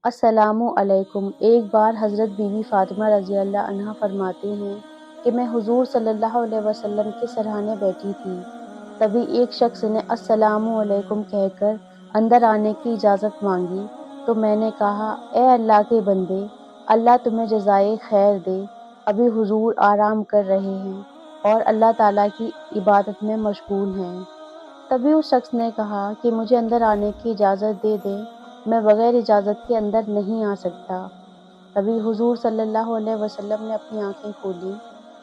अस्सलामु अलैकुम। एक बार हज़रत बीवी फ़ातिमा रज़ी अल्लाह अन्हा फरमाती हैं कि मैं हुज़ूर सल्लल्लाहु अलैहि वसल्लम के सरहाने बैठी थी। तभी एक शख्स ने अस्सलामु अलैकुम कहकर अंदर आने की इजाज़त मांगी, तो मैंने कहा, ए अल्लाह के बंदे, अल्लाह तुम्हें जज़ाए खैर दे। अभी हुज़ूर आराम कर रहे हैं और अल्लाह ताला की इबादत में मशगूल हैं। तभी उस शख्स ने कहा कि मुझे अंदर आने की इजाज़त दे दें, मैं बग़ैर इजाज़त के अंदर नहीं आ सकता। तभी हुज़ूर सल्लल्लाहु अलैहि वसल्लम ने अपनी आँखें खोलीं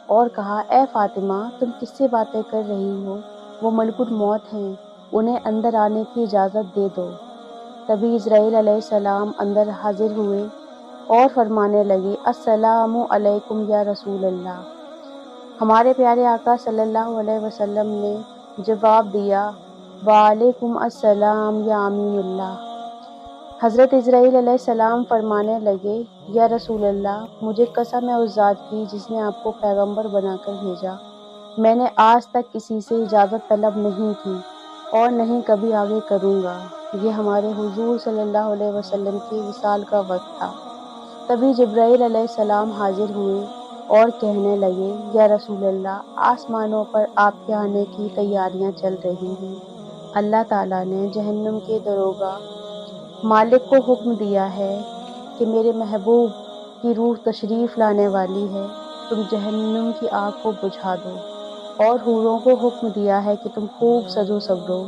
और कहा, ए फ़ातिमा, तुम किससे बातें कर रही हो? वो मलकुल मौत हैं, उन्हें अंदर आने की इजाज़त दे दो। तभी इज़राइल अलैहिस्सलाम अंदर हाज़िर हुए और फरमाने लगे, अस्सलामु अलैकुम या रसूल अल्लाह। हमारे प्यारे आका सल्लल्लाहु अलैहि वसल्लम ने जवाब दिया, वालेकुम अस्सलाम या अमीनुल्लाह। हज़रत इज़राइल अलैहिस्सलाम फरमाने लगे, या रसूल अल्लाह, मुझे कसम है उस ज़ात की जिसने आपको पैगंबर बनाकर भेजा, मैंने आज तक किसी से इजाज़त तलब नहीं की और नहीं कभी आगे करूँगा। ये हमारे हुज़ूर सल्लल्लाहु अलैहि वसल्लम के विसाल का वक्त था। तभी जिब्राईल अलैहिस्सलाम हाजिर हुए और कहने लगे, या रसूल अल्लाह, आसमानों पर आपके आने की तैयारियां चल रही हैं। अल्लाह ताला ने जहन्नुम के दरोगा मालिक को हुक्म दिया है कि मेरे महबूब की रूह तशरीफ़ लाने वाली है, तुम जहन्नुम की आग को बुझा दो। और हूरों को हुक्म दिया है कि तुम खूब सजो संवरो,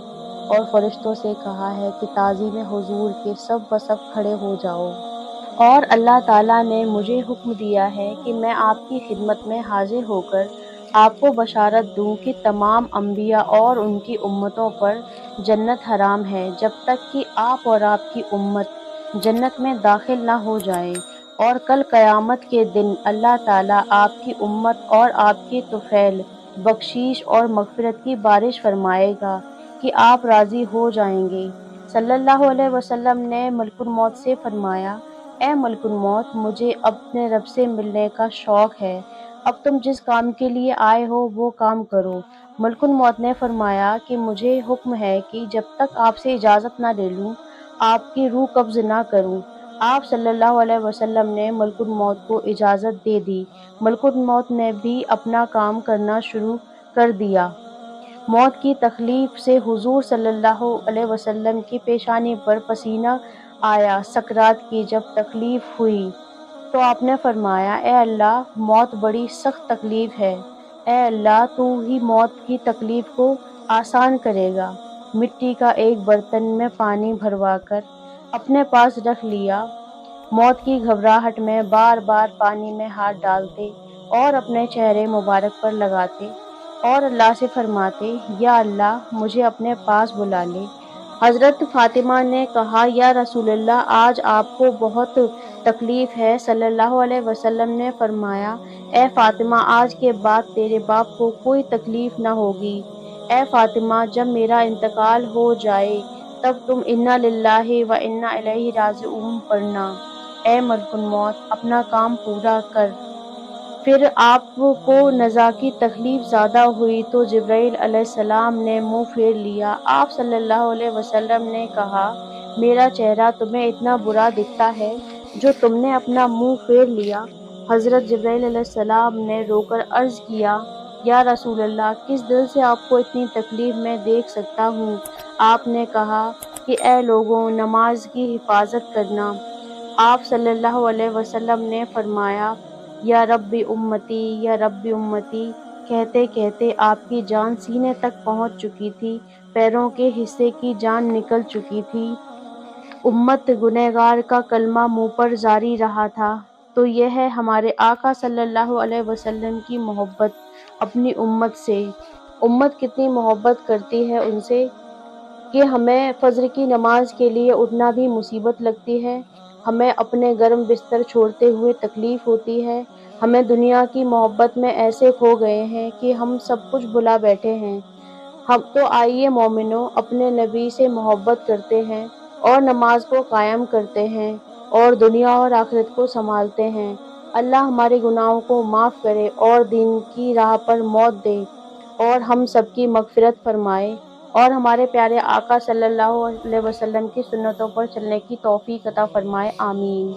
और फरिश्तों से कहा है कि ताज़ीम हुजूर के सब व सब खड़े हो जाओ। और अल्लाह ताला ने मुझे हुक्म दिया है कि मैं आपकी खिदमत में हाजिर होकर आपको बशारत दूं कि तमाम अंबिया और उनकी उम्मतों पर जन्नत हराम है जब तक कि आप और आपकी उम्मत जन्नत में दाखिल ना हो जाएं। और कल क़यामत के दिन अल्लाह ताला आपकी उम्मत और आपकी तुफ़ैल बख्शीश और मग़फ़िरत की बारिश फरमाएगा कि आप राज़ी हो जाएंगे। सल्लल्लाहु अलैहि वसल्लम ने मलकुल मौत से फरमाया, ए मलकुल मौत, मुझे अपने रब से मिलने का शौक़ है, अब तुम जिस काम के लिए आए हो वो काम करो। मलकुल मौत ने फरमाया कि मुझे हुक्म है कि जब तक आपसे इजाज़त ना ले लूँ, आपकी रूह कब्ज़ ना करूँ। आप सल्लल्लाहु अलैहि वसल्लम ने मलकुल मौत को इजाज़त दे दी। मलकुल मौत ने भी अपना काम करना शुरू कर दिया। मौत की तकलीफ से हुजूर सल्लल्लाहु अलैहि वसल्लम की पेशानी पर पसीना आया। सकरात की जब तकलीफ हुई तो आपने फरमाया, ए अल्लाह, मौत बड़ी सख्त तकलीफ है। ए अल्लाह, तू ही मौत की तकलीफ को आसान करेगा। मिट्टी का एक बर्तन में पानी भरवाकर अपने पास रख लिया। मौत की घबराहट में बार बार पानी में हाथ डालते और अपने चेहरे मुबारक पर लगाते और अल्लाह से फरमाते, या अल्लाह, मुझे अपने पास बुला ले। हज़रत फ़ातिमा ने कहा, या रसूलल्लाह, आज आपको बहुत तकलीफ़ है। सल्लल्लाहु अलैहि वसल्लम ने फरमाया, ए फ़ातिमा, आज के बाद तेरे बाप को कोई तकलीफ़ न होगी। ए फ़ातिमा, जब मेरा इंतकाल हो जाए तब तुम इन्ना लिल्लाहि व इन्ना इलैहि राजिऊन पढ़ना। ए मलकुल मौत, अपना काम पूरा कर। फिर आपको नज़ा की तकलीफ़ ज़्यादा हुई तो जिब्राईल अलैहिस्सलाम ने मुँह फेर लिया। आप सल्लल्लाहु अलैहि वसल्लम ने कहा, मेरा चेहरा तुम्हें इतना बुरा दिखता है जो तुमने अपना मुँह फेर लिया। हज़रत जिब्राईल अलैहिस्सलाम ने रोकर अर्ज़ किया, या रसूल अल्लाह, किस दिल से आपको इतनी तकलीफ़ में देख सकता हूँ। आपने कहा कि ए लोगों, नमाज की हिफाजत करना। आप सल्लल्लाहु अलैहि वसल्लम ने फरमाया, या रब्बी उम्मती, या रब्बी उम्मती। कहते कहते आपकी जान सीने तक पहुंच चुकी थी, पैरों के हिस्से की जान निकल चुकी थी। उम्मत गुनहगार का कलमा मुंह पर जारी रहा था। तो यह है हमारे आका सल्लल्लाहु अलैहि वसल्लम की मोहब्बत अपनी उम्मत से। उम्मत कितनी मोहब्बत करती है उनसे कि हमें फज्र की नमाज के लिए उठना भी मुसीबत लगती है, हमें अपने गर्म बिस्तर छोड़ते हुए तकलीफ़ होती है, हमें दुनिया की मोहब्बत में ऐसे खो गए हैं कि हम सब कुछ भुला बैठे हैं। हम तो आइए मोमिनो, अपने नबी से मोहब्बत करते हैं और नमाज को कायम करते हैं और दुनिया और आखिरत को संभालते हैं। अल्लाह हमारे गुनाहों को माफ़ करे और दीन की राह पर मौत दे और हम सबकी मग़फ़िरत फरमाए। اور ہمارے پیارے آقا صلی اللہ علیہ وسلم کی سنتوں پر چلنے کی توفیق عطا فرمائے، آمین۔